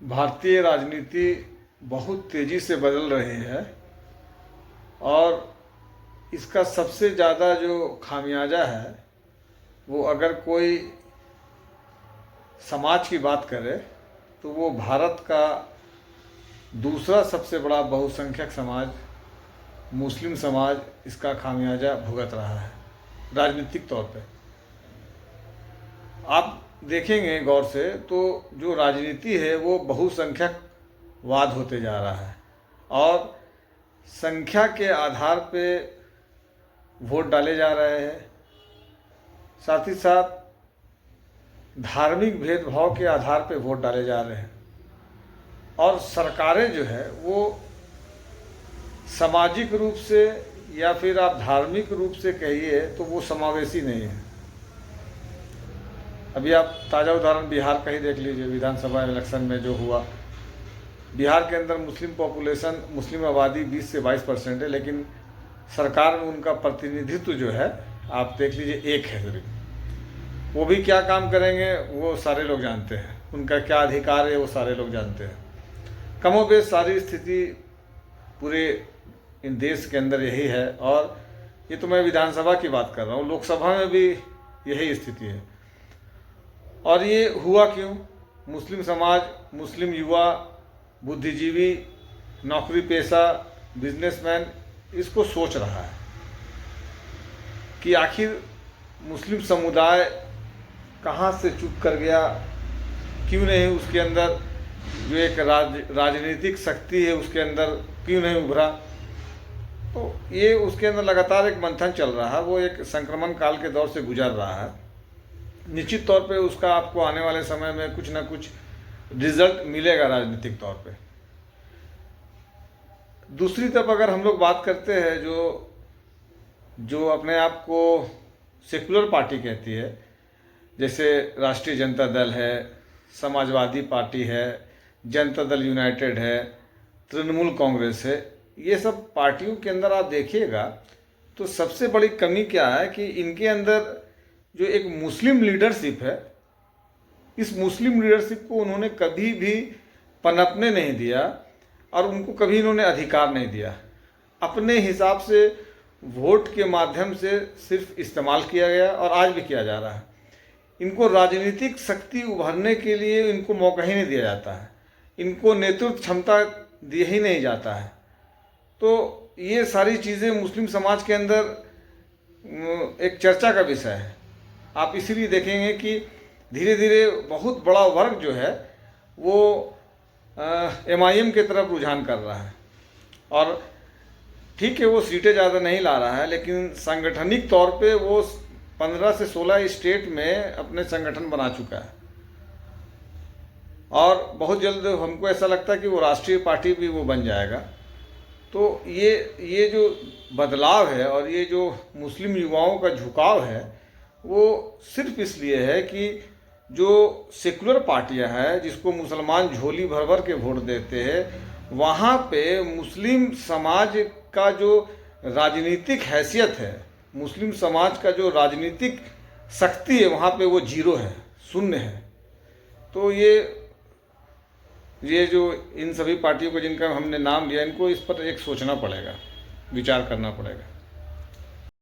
भारतीय राजनीति बहुत तेज़ी से बदल रही है और इसका सबसे ज़्यादा जो खामियाजा है वो अगर कोई समाज की बात करे तो वो भारत का दूसरा सबसे बड़ा बहुसंख्यक समाज मुस्लिम समाज इसका खामियाजा भुगत रहा है राजनीतिक तौर पे। आप देखेंगे गौर से तो जो राजनीति है वो बहुसंख्यकवाद होते जा रहा है और संख्या के आधार पे वोट डाले जा रहे हैं, साथ ही साथ धार्मिक भेदभाव के आधार पे वोट डाले जा रहे हैं और सरकारें जो है वो सामाजिक रूप से या फिर आप धार्मिक रूप से कहिए तो वो समावेशी नहीं है। अभी आप ताज़ा उदाहरण बिहार का ही देख लीजिए, विधानसभा इलेक्शन में जो हुआ। बिहार के अंदर मुस्लिम पॉपुलेशन, मुस्लिम आबादी 20 से 22% है, लेकिन सरकार में उनका प्रतिनिधित्व जो है आप देख लीजिए 1 है सिर्फ। वो भी क्या काम करेंगे वो सारे लोग जानते हैं, उनका क्या अधिकार है वो सारे लोग जानते हैं। कमोबेश सारी स्थिति पूरे इन देश के अंदर यही है और ये तो मैं विधानसभा की बात कर रहा हूँ, लोकसभा में भी यही स्थिति है। और ये हुआ क्यों? मुस्लिम समाज, मुस्लिम युवा, बुद्धिजीवी, नौकरी पेशा, बिजनेसमैन इसको सोच रहा है कि आखिर मुस्लिम समुदाय कहाँ से चूक कर गया, क्यों नहीं उसके अंदर जो एक राजनीतिक शक्ति है उसके अंदर क्यों नहीं उभरा। तो ये उसके अंदर लगातार एक मंथन चल रहा है, वो एक संक्रमण काल के दौर से गुजर रहा है। निश्चित तौर पे उसका आपको आने वाले समय में कुछ ना कुछ रिजल्ट मिलेगा राजनीतिक तौर पे। दूसरी तरफ अगर हम लोग बात करते हैं जो अपने आप को सेकुलर पार्टी कहती है, जैसे राष्ट्रीय जनता दल है, समाजवादी पार्टी है, जनता दल यूनाइटेड है, तृणमूल कांग्रेस है, ये सब पार्टियों के अंदर आप देखिएगा तो सबसे बड़ी कमी क्या है कि इनके अंदर जो एक मुस्लिम लीडरशिप है, इस मुस्लिम लीडरशिप को उन्होंने कभी भी पनपने नहीं दिया और उनको कभी इन्होंने अधिकार नहीं दिया। अपने हिसाब से वोट के माध्यम से सिर्फ इस्तेमाल किया गया और आज भी किया जा रहा है। इनको राजनीतिक शक्ति उभरने के लिए इनको मौका ही नहीं दिया जाता है, इनको नेतृत्व क्षमता दिया ही नहीं जाता है। तो ये सारी चीज़ें मुस्लिम समाज के अंदर एक चर्चा का विषय है। आप इसीलिए देखेंगे कि धीरे धीरे बहुत बड़ा वर्ग जो है वो MIM के तरफ रुझान कर रहा है और ठीक है वो सीटें ज़्यादा नहीं ला रहा है, लेकिन सांगठनिक तौर पे वो 15 से 16 स्टेट में अपने संगठन बना चुका है और बहुत जल्द हमको ऐसा लगता है कि वो राष्ट्रीय पार्टी भी वो बन जाएगा। तो ये जो बदलाव है और ये जो मुस्लिम युवाओं का झुकाव है वो सिर्फ इसलिए है कि जो सेकुलर पार्टियां हैं जिसको मुसलमान झोली भर भर के वोट देते हैं, वहाँ पे मुस्लिम समाज का जो राजनीतिक हैसियत है, मुस्लिम समाज का जो राजनीतिक शक्ति है, वहाँ पे वो जीरो है, शून्य है। तो ये जो इन सभी पार्टियों को जिनका हमने नाम लिया, इनको इस पर एक सोचना पड़ेगा, विचार करना पड़ेगा।